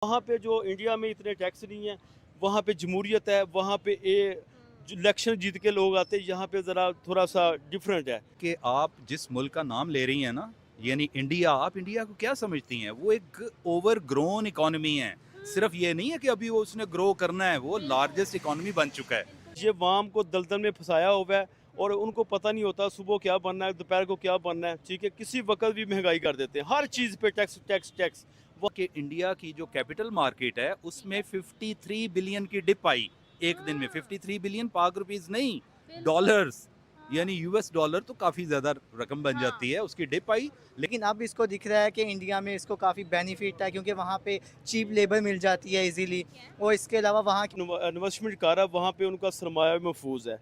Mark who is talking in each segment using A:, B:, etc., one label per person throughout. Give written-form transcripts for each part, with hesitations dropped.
A: वहाँ पे जो इंडिया में इतने टैक्स नहीं है, वहाँ पे जमहूरियत है, वहाँ पे इलेक्शन जीत के लोग आते हैं, यहाँ पे ज़रा थोड़ा सा डिफरेंट है।
B: कि आप जिस मुल्क का नाम ले रही हैं ना, यानी इंडिया, आप इंडिया को क्या समझती हैं? वो एक ओवर ग्रोन इकोनॉमी है। सिर्फ ये नहीं है कि अभी वो उसने ग्रो करना है, वो लार्जेस्ट इकोनॉमी बन चुका है।
A: ये वाम को दलदल में फंसाया हुआ है और उनको पता नहीं होता सुबह क्या बनना है, दोपहर को क्या बनना है। ठीक है, किसी वक्त भी महंगाई कर देते हैं, हर चीज़ पे टैक्स टैक्स टैक्स।
B: वो कि इंडिया की जो कैपिटल मार्केट है, उसमें 53 बिलियन की डिप आई एक दिन में। 53 बिलियन पाक रुपीज़ नहीं, डॉलर्स, यानी यूएस डॉलर, तो काफ़ी ज़्यादा रकम बन जाती है, उसकी डिप आई।
C: लेकिन अब इसको दिख रहा है कि इंडिया में इसको काफ़ी बेनिफिट है क्योंकि वहाँ पे चीप लेबर मिल जाती है इजीली। और इसके अलावा वहाँ की
A: इन्वेस्टमेंट कर रहा है, वहाँ पे उनका सरमाया महफूज है।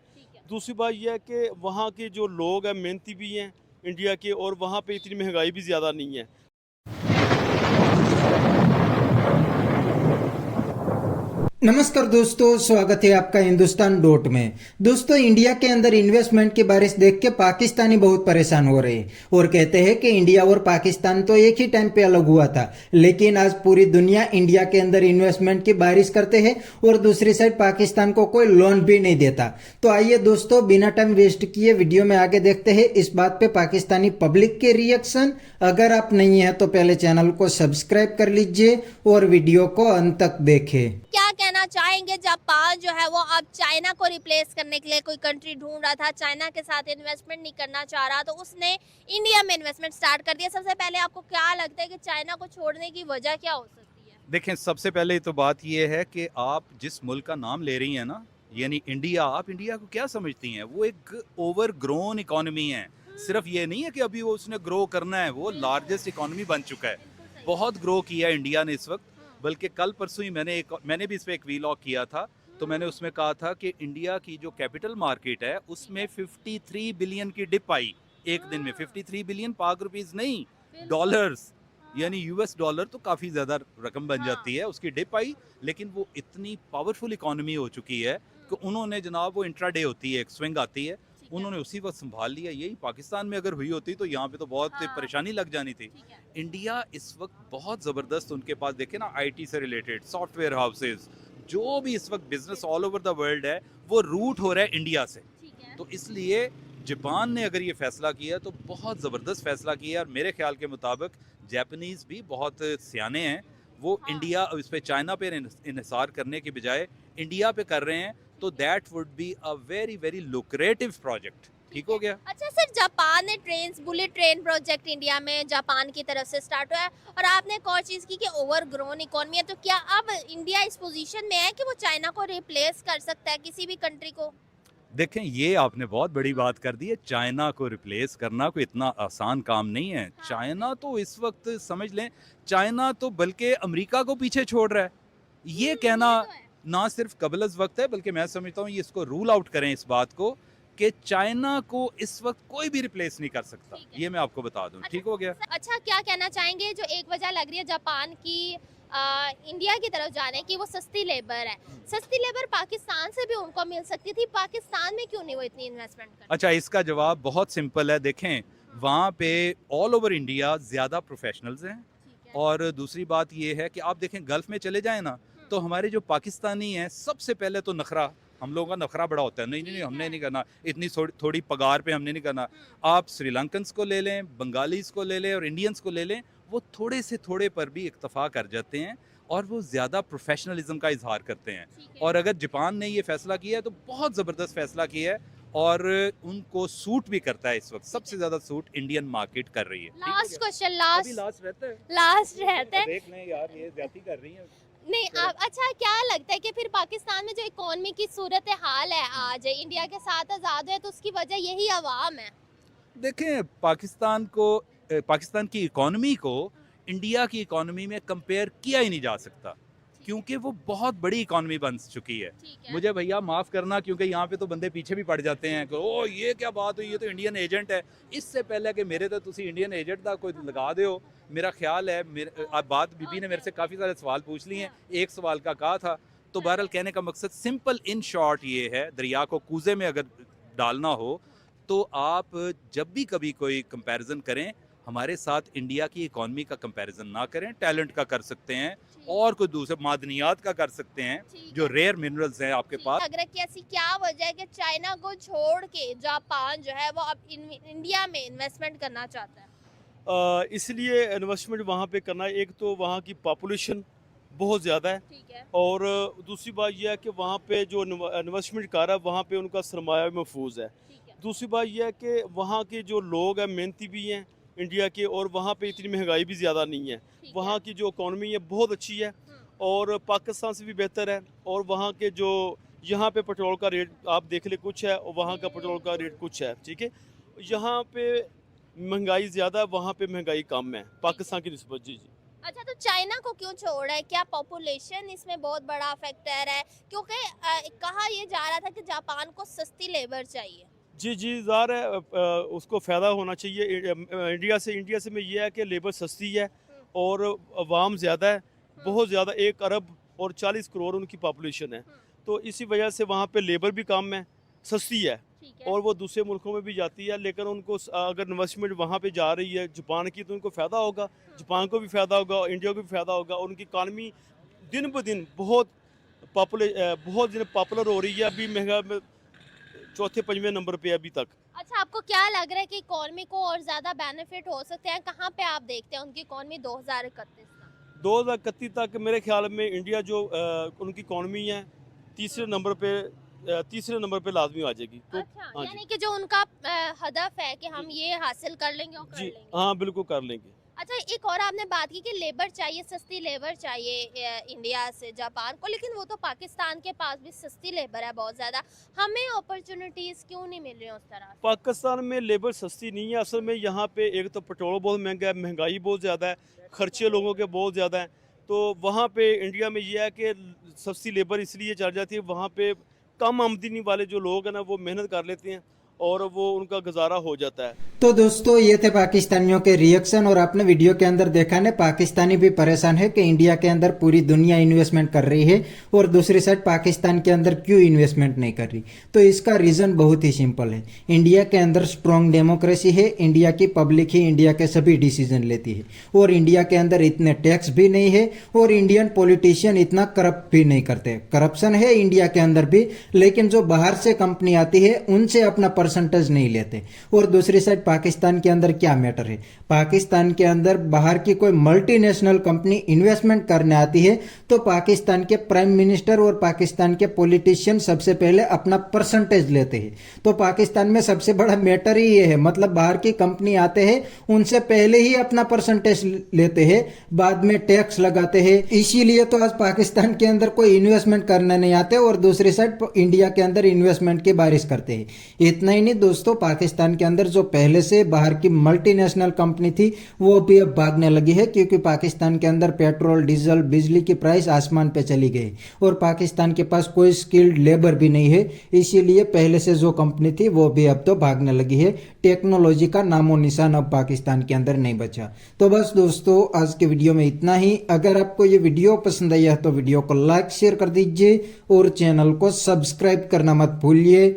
A: दूसरी बात यह है कि वहाँ के जो लोग हैं मेहनती भी हैं इंडिया के, और वहाँ पे इतनी महंगाई भी ज़्यादा नहीं है।
D: नमस्कार दोस्तों, स्वागत है आपका हिंदुस्तान डॉट में। दोस्तों, इंडिया के अंदर इन्वेस्टमेंट की बारिश देख के पाकिस्तानी बहुत परेशान हो रहे हैं और कहते हैं कि इंडिया और पाकिस्तान तो एक ही टाइम पे अलग हुआ था, लेकिन आज पूरी दुनिया इंडिया के अंदर इन्वेस्टमेंट की बारिश करते हैं और दूसरी साइड पाकिस्तान को कोई लोन भी नहीं देता। तो आइए दोस्तों, बिना टाइम वेस्ट किए वीडियो में आगे देखते हैं इस बात पे पाकिस्तानी पब्लिक के रिएक्शन। अगर आप नहीं है तो पहले चैनल को सब्सक्राइब कर लीजिए और वीडियो को अंत तक देखें।
E: क्या कहना चाहेंगे? जापान जो है वो अब चाइना को रिप्लेस करने के लिए कोई कंट्री ढूंढ रहा था, चाइना के साथ इन्वेस्टमेंट नहीं करना चाह रहा, तो उसने इंडिया में इन्वेस्टमेंट स्टार्ट कर दिया। सबसे पहले आपको क्या लगता है कि चाइना को छोड़ने की वजह क्या हो सकती है?
B: देखें, सबसे पहले तो बात यह है कि आप जिस मुल्क का नाम ले रही हैं ना, यानी इंडिया, आप इंडिया को क्या समझती हैं? वो एक ओवर ग्रोन इकोनॉमी है। सिर्फ ये नहीं है कि अभी वो उसने ग्रो करना है, वो लार्जेस्ट इकोनॉमी बन चुका है। बहुत ग्रो किया है इंडिया ने इस वक्त। बल्कि कल परसों ही मैंने भी इस पर एक वीलॉग किया था, तो मैंने उसमें कहा था कि इंडिया की जो कैपिटल मार्केट है, उसमें 53 बिलियन की डिप आई एक दिन में। 53 बिलियन पाक रुपीज़ नहीं, डॉलर्स, यानी यूएस डॉलर, तो काफ़ी ज़्यादा रकम बन जाती है, उसकी डिप आई। लेकिन वो इतनी पावरफुल इकोनॉमी हो चुकी है कि उन्होंने, जनाब, वो इंट्राडे होती है, एक स्विंग आती है, उन्होंने उसी वक्त संभाल लिया। यही पाकिस्तान में अगर हुई होती तो यहाँ पे तो बहुत परेशानी लग जानी थी। इंडिया इस वक्त बहुत ज़बरदस्त, उनके पास देखे ना, आईटी से रिलेटेड सॉफ्टवेयर हाउसेज, जो भी इस वक्त business all over the world है, वो रूट हो रहा है इंडिया से। तो इसलिए जापान ने अगर ये फैसला किया तो बहुत ज़बरदस्त फैसला किया। और मेरे ख्याल के मुताबिक जापानीज़ भी बहुत सियाने हैं, वो इंडिया, इस पे चाइना पे इन्हिसार करने के बजाय इंडिया पे कर रहे हैं, तो that would be a very very lucrative project. ठीक हो गया।
E: अच्छा सर, जापान ने बुलेट ट्रेन प्रोजेक्ट इंडिया में जापान की तरफ से स्टार्ट हुआ है, और आपने एक और चीज़ की कि ओवर ग्रोन इकोनॉमी है, तो क्या अब इंडिया इस पोजीशन में है कि वो चाइना को रिप्लेस कर सकता है, किसी भी कंट्री को?
B: देखें, ये आपने बहुत बड़ी बात कर दी है। चाइना को रिप्लेस करना कोई इतना आसान काम नहीं है। चाइना तो इस वक्त समझ लें, चाइना तो बल्कि अमेरिका को पीछे छोड़ रहा है। ये कहना
E: तो है।
B: ना सिर्फ कबलस वक्त है, बल्कि मैं समझता हूँ ये इसको रूल आउट करें इस बात को कि चाइना को इस वक्त कोई भी रिप्लेस नहीं कर सकता। ये मैं आपको बता दूं। ठीक हो गया।
E: अच्छा, क्या कहना चाहेंगे जो एक वजह लग रही है जापान की इंडिया की तरफ जाने की, वो सस्ती लेबर है। सस्ती लेबर पाकिस्तान से भी उनको मिल सकती थी, पाकिस्तान में क्यों नहीं वो इतनी इन्वेस्टमेंट कर?
B: अच्छा, इसका जवाब बहुत सिंपल है। देखें, वहाँ पे ऑल ओवर इंडिया ज़्यादा प्रोफेशनल्स हैं। और दूसरी बात ये है कि आप देखें, गल्फ़ में चले जाएं ना, तो हमारे जो पाकिस्तानी हैं, सबसे पहले तो नखरा, हम लोगों का नखरा बड़ा होता है, नहीं नहीं नहीं, हमने नहीं करना, इतनी थोड़ी पगार पे हमने नहीं करना। आप श्रीलंकन्स को ले लें, बंगालीज़ को ले लें और इंडियंस को ले लें, वो थोड़े से थोड़े पर भी इक्तफा कर जाते हैं और वो ज़्यादा प्रोफेशनलिज्म का इजहार करते हैं। और अगर जापान ने ये फैसला किया है तो बहुत ज़बरदस्त फैसला किया है, और उनको सूट भी करता है। इस वक्त सबसे ज़्यादा सूट इंडियन मार्केट कर रही है।
E: लास्ट क्वेश्चन,
B: लास्ट रहता है,
E: लास्ट रहता है।
B: देख लें यार, ये ज्यादती कर रही हैं।
E: नहीं, आप अच्छा, क्या लगता है कि फिर पाकिस्तान में जो इकोनॉमी की सूरत हाल है आज, इंडिया के साथ आज़ाद है, तो उसकी वजह यही अवाम है?
B: देखें, पाकिस्तान की इकोनॉमी को इंडिया की इकोनॉमी में कंपेयर किया ही नहीं जा सकता, क्योंकि वो बहुत बड़ी इकोनॉमी बन चुकी है। मुझे भैया माफ़ करना, क्योंकि यहाँ पे तो बंदे पीछे भी पड़ जाते हैं कि ओ ये क्या बात हुई, ये तो इंडियन एजेंट है। इससे पहले कि मेरे तो तुसी इंडियन एजेंट का कोई लगा दो, मेरा ख्याल है, बात बीबी ने मेरे से काफ़ी सारे सवाल पूछ लिए हैं, एक सवाल का कहा था। तो बहरहाल कहने का मकसद सिंपल इन शॉर्ट ये है, दरिया को कूजे में अगर डालना हो तो आप जब भी कभी कोई कंपैरिजन करें, हमारे साथ इंडिया की इकॉनमी का कंपैरिजन ना करें। टैलेंट का कर सकते हैं और कोई दूसरे मादनियात का कर सकते हैं,
E: ठीक
B: जो
E: है।
B: रेयर मिनरल्स हैं आपके पास।
E: लग रहा है कि ऐसी क्या वजह है कि चाइना को छोड़ के जापान जो है वो अब इंडिया में इन्वेस्टमेंट करना चाहता है?
A: इसलिए इन्वेस्टमेंट वहाँ पे करना है, एक तो वहाँ की पॉपुलेशन बहुत ज़्यादा है,
E: ठीक है।
A: और दूसरी बात यह है कि वहाँ पे जो इन्वेस्टमेंट कर रहा है वहाँ पे उनका सरमाया भी महफूज है।
E: ठीक है।
A: दूसरी बात यह है कि वहाँ के जो लोग हैं मेहनती भी हैं इंडिया के, और वहाँ पे इतनी महंगाई भी ज़्यादा नहीं है।
E: ठीक
A: वहाँ
E: है।
A: की जो इकॉनमी है बहुत अच्छी है और पाकिस्तान से भी बेहतर है। और वहाँ के जो यहाँ पे पेट्रोल का रेट आप देख ले कुछ है और वहाँ का पेट्रोल का रेट कुछ है, ठीक है। यहाँ पे महंगाई ज़्यादा है, वहाँ पे महंगाई कम है पाकिस्तान की निस्बत। जी जी।
E: अच्छा, तो चाइना को क्यों छोड़ रहा है? क्या पॉपुलेशन इसमें बहुत बड़ा फैक्टर है? क्योंकि कहा ये जा रहा था कि जापान को सस्ती लेबर चाहिए।
A: जी जी, ज़ाहिर है उसको फ़ायदा होना चाहिए इंडिया से में ये है कि लेबर सस्ती है और अवाम ज़्यादा है, बहुत ज़्यादा, 1 अरब और 40 करोड़ उनकी पॉपुलेशन है। तो इसी वजह से वहाँ पे लेबर भी कम है, सस्ती है,
E: ठीक है।
A: और वो दूसरे मुल्कों में भी जाती है। लेकिन उनको अगर इन्वेस्टमेंट वहाँ पे जा रही है जापान की, तो उनको फ़ायदा होगा, जापान को भी फ़ायदा होगा और इंडिया को भी फ़ायदा होगा। और उनकी इकानमी दिन ब दिन बहुत पॉपुलर हो रही है। अभी महंगा चौथे 5वें नंबर पे है अभी तक।
E: अच्छा, आपको क्या लग रहा है कि इकोनॉमी को और ज्यादा बेनिफिट हो सकते हैं? कहाँ पे आप देखते हैं उनकी इकोनॉमी 2031 तक?
A: 2031 तक मेरे ख्याल में इंडिया जो उनकी इकॉनमी है तीसरे नंबर पे लाजमी आ जाएगी। तो
E: अच्छा,
A: हाँ
E: यानी
A: जी,
E: कि जो उनका हदफ है कि हम ये हासिल कर लेंगे और कर
A: जी
E: लेंगे।
A: हाँ, बिल्कुल कर लेंगे।
E: अच्छा, एक और आपने बात की कि लेबर चाहिए, सस्ती लेबर चाहिए इंडिया से जापान को, लेकिन वो तो पाकिस्तान के पास भी सस्ती लेबर है बहुत ज़्यादा। हमें अपॉर्चुनिटीज़ क्यों नहीं मिल रही उस तरह?
A: पाकिस्तान में लेबर सस्ती नहीं है असल में। यहाँ पे एक तो पेट्रोल बहुत महंगा है, महंगाई बहुत ज़्यादा है, खर्चे लोगों के बहुत ज़्यादा हैं। तो वहाँ पे इंडिया में ये है कि सस्ती लेबर इसलिए चल जाती है, वहाँ पे कम आमदनी वाले जो लोग हैं ना वो मेहनत कर लेते हैं और वो उनका गुजारा हो जाता है।
D: तो दोस्तों ये थे पाकिस्तानियों के रिएक्शन। और आपने वीडियो के अंदर देखा ना, पाकिस्तानी भी परेशान है कि इंडिया के अंदर पूरी दुनिया इन्वेस्टमेंट कर रही है और दूसरी साइड पाकिस्तान के अंदर क्यों इन्वेस्टमेंट नहीं कर रही। तो इसका रीजन बहुत ही सिंपल है। इंडिया के अंदर स्ट्रॉन्ग डेमोक्रेसी है, इंडिया की पब्लिक ही इंडिया के सभी डिसीजन लेती है, और इंडिया के अंदर इतने टैक्स भी नहीं है, और इंडियन पॉलिटिशियन इतना करप्ट भी नहीं करते। करप्शन है इंडिया के अंदर भी, लेकिन जो बाहर से कंपनी आती है उनसे अपना परसेंटेज नहीं लेते। और दूसरी साइड पाकिस्तान के अंदर क्या मैटर है, पाकिस्तान के अंदर बाहर की कोई मल्टीनेशनल कंपनी इन्वेस्टमेंट करने आती है तो पाकिस्तान के प्राइम मिनिस्टर और पाकिस्तान के पॉलिटिशियन सबसे पहले अपना परसेंटेज लेते हैं। तो पाकिस्तान में सबसे बड़ा मैटर ही ये है, मतलब बाहर की कंपनी आते हैं उनसे पहले ही अपना परसेंटेज लेते हैं, बाद में टैक्स लगाते हैं। इसीलिए तो आज पाकिस्तान के अंदर कोई इन्वेस्टमेंट करने नहीं आते और दूसरी साइड इंडिया के अंदर इन्वेस्टमेंट की बारिश करते हैं। इतना ही नहीं दोस्तों, पाकिस्तान के अंदर जो पहले से बाहर की मल्टीनेशनल कंपनी थी वो भी अब भागने लगी है, क्योंकि पाकिस्तान के अंदर पेट्रोल, डीजल, बिजली की प्राइस आसमान पे चली गई और पाकिस्तान के पास कोई स्किल्ड लेबर भी नहीं है। इसीलिए पहले से जो कंपनी थी वो भी अब तो भागने लगी है। टेक्नोलॉजी का नामो निशान अब पाकिस्तान के अंदर नहीं बचा। तो बस दोस्तों आज के वीडियो में इतना ही। अगर आपको ये वीडियो पसंद आई है तो वीडियो को लाइक शेयर कर दीजिए और चैनल को सब्सक्राइब करना मत भूलिए।